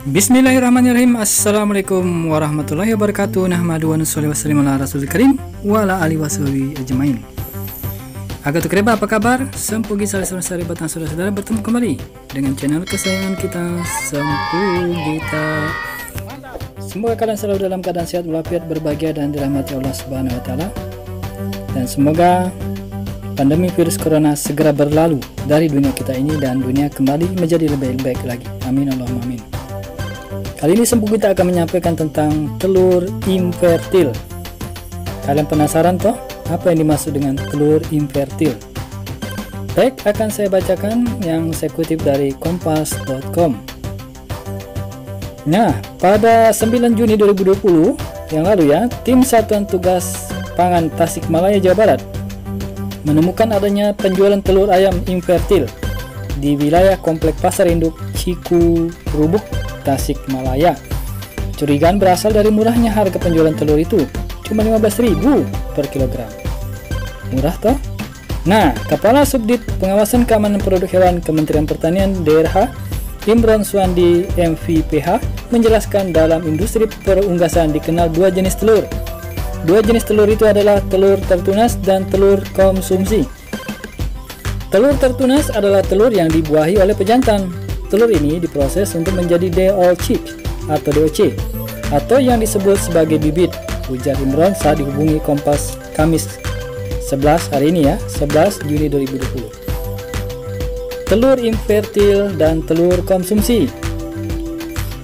Bismillahirrahmanirrahim. Assalamualaikum warahmatullahi wabarakatuh. Nahmadu wa nusalli wa sallim ala rasulil karim wa ala alihi washabihi ajmain. Agatuk reba, apa kabar? Sempugi sari batang saudara-saudara, bertemu kembali dengan channel kesayangan kita, Sempugita. Semoga kalian selalu dalam keadaan sehat walafiat, berbahagia dan dirahmati Allah Subhanahu wa taala. Dan semoga pandemi virus corona segera berlalu dari dunia kita ini dan dunia kembali menjadi lebih baik lagi. Amin Allahumma amin. Kali ini Sempugita akan menyampaikan tentang telur invertil. Kalian penasaran toh apa yang dimaksud dengan telur invertil? Baik, akan saya bacakan yang saya kutip dari kompas.com. Nah, pada 9 Juni 2020 yang lalu ya, tim Satuan Tugas Pangan Tasikmalaya Jawa Barat menemukan adanya penjualan telur ayam invertil di wilayah Komplek Pasar Induk Cikurubuk, Tasikmalaya. Curigaan berasal dari murahnya harga penjualan telur itu, cuma 15.000 per kilogram. Murah toh? Nah, Kepala Subdit Pengawasan Keamanan Produk Hewan Kementerian Pertanian DRH Imron Suwandi MVPH menjelaskan dalam industri perunggasan dikenal dua jenis telur. Dua jenis telur itu adalah telur tertunas dan telur konsumsi. Telur tertunas adalah telur yang dibuahi oleh pejantan. Telur ini diproses untuk menjadi day-old chick atau DOC atau yang disebut sebagai bibit, ujar Imron saat dihubungi Kompas Kamis 11 hari ini ya, 11 Juni 2020. Telur invertil dan telur konsumsi.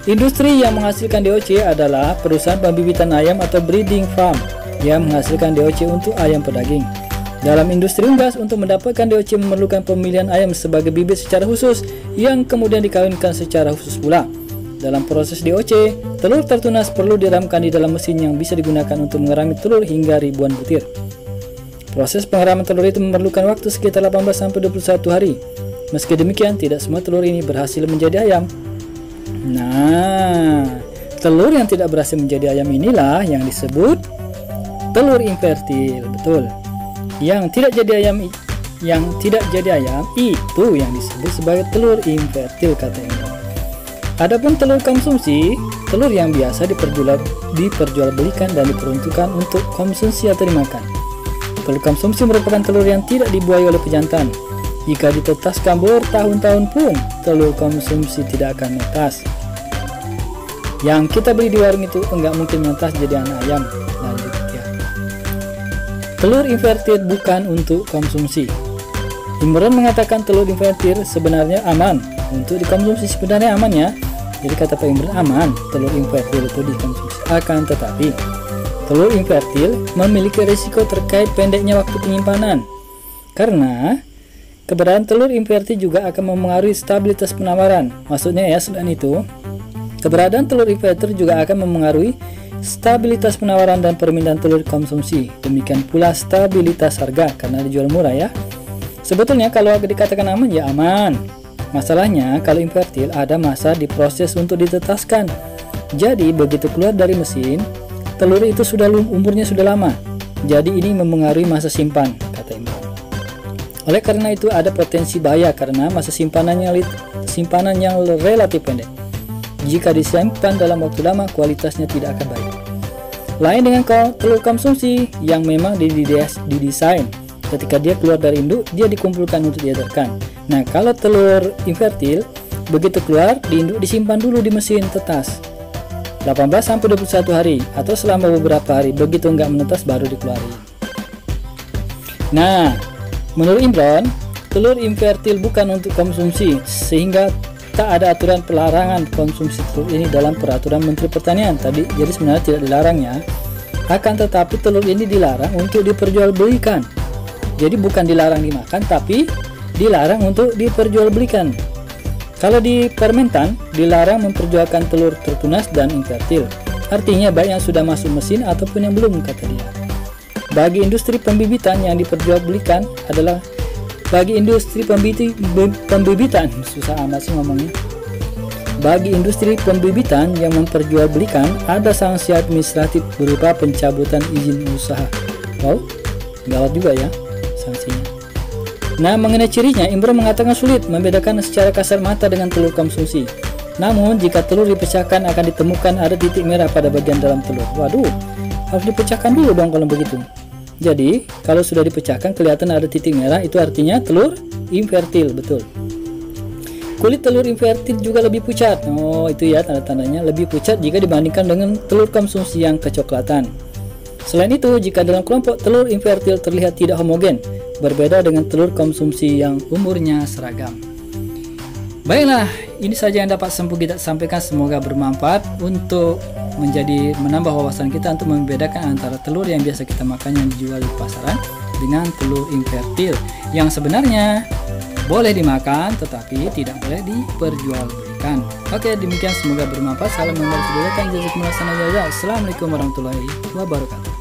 Industri yang menghasilkan DOC adalah perusahaan pembibitan ayam atau breeding farm yang menghasilkan DOC untuk ayam pedaging. Dalam industri unggas, untuk mendapatkan DOC memerlukan pemilihan ayam sebagai bibit secara khusus yang kemudian dikawinkan secara khusus pula. Dalam proses DOC, telur tertunas perlu diramkan di dalam mesin yang bisa digunakan untuk mengerami telur hingga ribuan butir. Proses pengeraman telur itu memerlukan waktu sekitar 18-21 hari. Meski demikian, tidak semua telur ini berhasil menjadi ayam. Nah, telur yang tidak berhasil menjadi ayam inilah yang disebut telur invertil. Betul. Yang tidak jadi ayam itu yang disebut sebagai telur invertil, kata Imron. Adapun telur konsumsi, telur yang biasa diperjualbelikan dan diperuntukkan untuk konsumsi atau dimakan. Telur konsumsi merupakan telur yang tidak dibuahi oleh pejantan. Jika ditetaskan bertahun-tahun pun, telur konsumsi tidak akan menetas. Yang kita beli di warung itu enggak mungkin menetas jadi anak ayam. Lanjut ya. Telur invertil bukan untuk konsumsi. Imron mengatakan telur invertil sebenarnya aman untuk dikonsumsi. Sebenarnya aman ya. Jadi kata Pak Imron aman telur invertil itu dikonsumsi. Akan tetapi telur invertil memiliki risiko terkait pendeknya waktu penyimpanan. Karena keberadaan telur invertil juga akan mempengaruhi stabilitas penawaran. Maksudnya ya, selain itu, keberadaan telur invertil juga akan mempengaruhi stabilitas penawaran dan permintaan telur konsumsi. Demikian pula stabilitas harga karena dijual murah ya. Sebetulnya kalau dikatakan aman ya aman. Masalahnya kalau invertil ada masa diproses untuk ditetaskan. Jadi begitu keluar dari mesin, telur itu umurnya sudah lama. Jadi ini mempengaruhi masa simpan, kata Imron. Oleh karena itu ada potensi bahaya karena masa simpanan yang relatif pendek. Jika disimpan dalam waktu lama, kualitasnya tidak akan baik. Lain dengan telur konsumsi yang memang didesain ketika dia keluar dari induk, dia dikumpulkan untuk diedarkan. Nah, kalau telur invertil begitu keluar di induk disimpan dulu di mesin tetas 18-21 hari atau selama beberapa hari. Begitu enggak menetas baru dikeluarin. Nah, menurut Imron, telur invertil bukan untuk konsumsi sehingga tak ada aturan pelarangan konsumsi telur ini dalam peraturan Menteri Pertanian tadi. Jadi sebenarnya tidak dilarangnya, akan tetapi telur ini dilarang untuk diperjualbelikan. Jadi bukan dilarang dimakan, tapi dilarang untuk diperjualbelikan. Kalau di Permentan dilarang memperjualkan telur tertunas dan invertil. Artinya baik yang sudah masuk mesin ataupun yang belum, kata dia. Bagi industri pembibitan yang diperjualbelikan adalah bagi industri pembibitan susah amat sih ngomongnya. Bagi industri pembibitan yang memperjualbelikan ada sanksi administratif berupa pencabutan izin usaha. Wow, gawat juga ya sanksinya. Nah, mengenai cirinya, Imron mengatakan sulit membedakan secara kasar mata dengan telur konsumsi. Namun jika telur dipecahkan akan ditemukan ada titik merah pada bagian dalam telur. Waduh, harus dipecahkan dulu dong kalau begitu. Jadi kalau sudah dipecahkan kelihatan ada titik merah, itu artinya telur infertil, betul. Kulit telur infertil juga lebih pucat. Oh, itu ya tanda-tandanya, lebih pucat jika dibandingkan dengan telur konsumsi yang kecoklatan. Selain itu, jika dalam kelompok telur infertil terlihat tidak homogen, berbeda dengan telur konsumsi yang umurnya seragam. Baiklah, ini saja yang dapat kita sampaikan, semoga bermanfaat untuk menambah wawasan kita untuk membedakan antara telur yang biasa kita makan yang dijual di pasaran dengan telur infertil yang sebenarnya boleh dimakan tetapi tidak boleh diperjualbelikan. Oke, demikian, semoga bermanfaat. Salam mengenal budaya. Assalamualaikum warahmatullahi wabarakatuh.